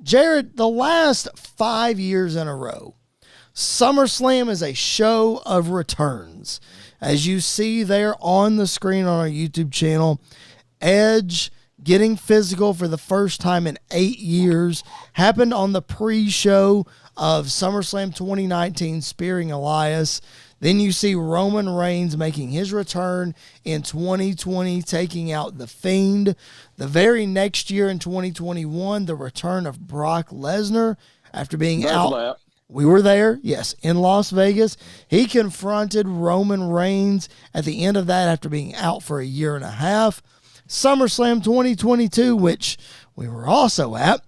Jared, the last 5 years in a row, SummerSlam is a show of returns. As you see there on the screen on our YouTube channel, Edge getting physical for the first time in 8 years happened on the pre-show of SummerSlam 2019, spearing Elias. Then you see Roman Reigns making his return in 2020, taking out The Fiend. The very next year in 2021, the return of Brock Lesnar after being out. We were there, yes, in Las Vegas. He confronted Roman Reigns at the end of that after being out for a year and a half. SummerSlam 2022, which we were also at,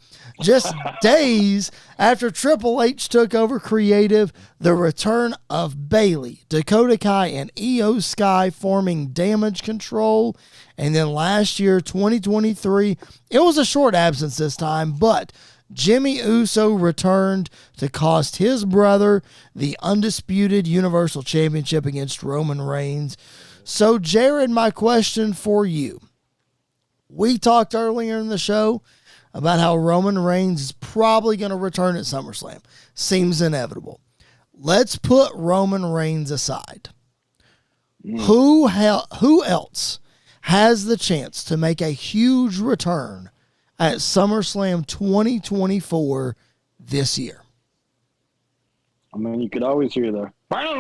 just days after Triple H took over creative, the return of Bayley, Dakota Kai, and Io Sky forming Damage Control. And then last year, 2023, it was a short absence this time, but Jimmy Uso returned to cost his brother the undisputed Universal Championship against Roman Reigns. So, Jared, my question for you. We talked earlier in the show about how Roman Reigns is probably going to return at SummerSlam. Seems inevitable. Let's put Roman Reigns aside. Who else has the chance to make a huge return at SummerSlam 2024 this year? I mean, you could always hear the boom,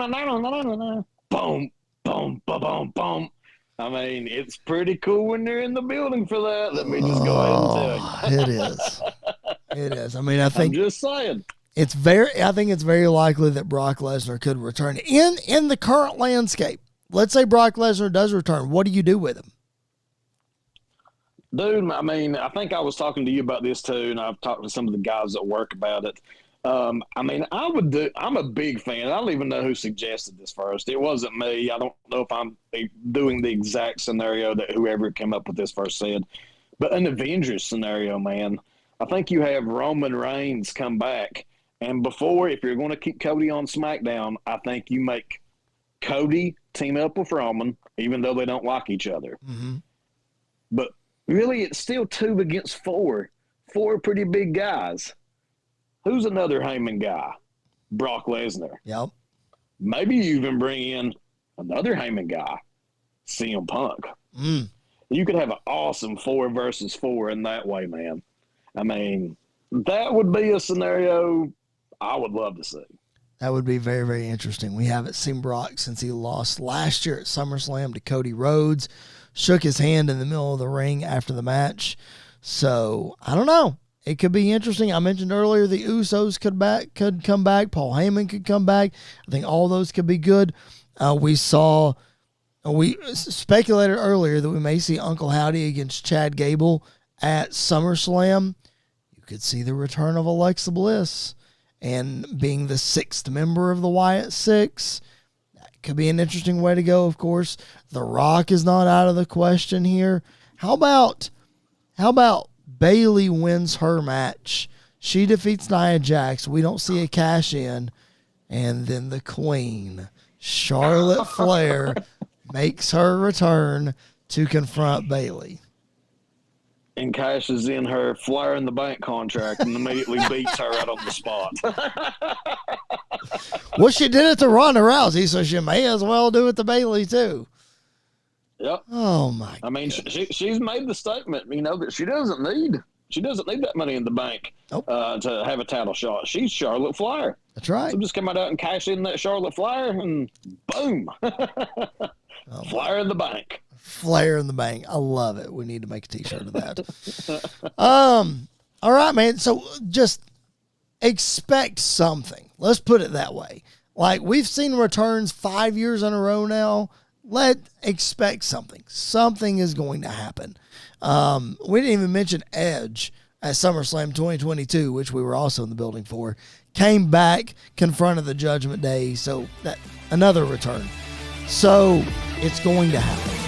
boom, boom, boom, boom. I mean, it's pretty cool when they're in the building for that. Let me just go ahead and tell you. It is. It is. I mean, I think I'm just saying. I think it's very likely that Brock Lesnar could return in the current landscape. Let's say Brock Lesnar does return. What do you do with him? Dude, I mean, I think I was talking to you about this too, and I've talked to some of the guys at work about it. I mean, I'm a big fan. I don't even know who suggested this first. It wasn't me. I don't know if I'm doing the exact scenario that whoever came up with this first said. But an Avengers scenario, man, I think you have Roman Reigns come back. And before, if you're going to keep Cody on SmackDown, I think you make Cody team up with Roman, even though they don't like each other. Mm-hmm. But really, it's still 2 against 4. 4 pretty big guys. Who's another Heyman guy? Brock Lesnar. Yep. Maybe you even bring in another Heyman guy, CM Punk. You could have an awesome 4 versus 4 in that way, man. I mean, that would be a scenario I would love to see. That would be very, very interesting. We haven't seen Brock since he lost last year at SummerSlam to Cody Rhodes. Shook his hand in the middle of the ring after the match. So, I don't know. It could be interesting. I mentioned earlier the Usos could come back. Paul Heyman could come back. I think all those could be good. We speculated earlier that we may see Uncle Howdy against Chad Gable at SummerSlam. You could see the return of Alexa Bliss and being the 6th member of the Wyatt Six. That could be an interesting way to go, of course. The Rock is not out of the question here. How about Bayley wins her match? She defeats Nia Jax. We don't see a cash in. And then the Queen, Charlotte Flair, makes her return to confront Bayley. And cashes in her Flair in the Bank contract and immediately beats her out on the spot. Well, she did it to Ronda Rousey, so she may as well do it to Bayley too. Yep. Oh my! I mean, she's made the statement, that she doesn't need that money in the bank to have a title shot. She's Charlotte Flair. That's right. So just come out and cash in that Charlotte Flair, and boom, Flair in the Bank. Flair in the Bank. I love it. We need to make a T-shirt of that. All right, man. So just expect something. Let's put it that way. Like, we've seen returns 5 years in a row now. Expect something. Something is going to happen. We didn't even mention Edge at SummerSlam 2022, which we were also in the building for. Came back, confronted the Judgment Day. So that another return. So it's going to happen.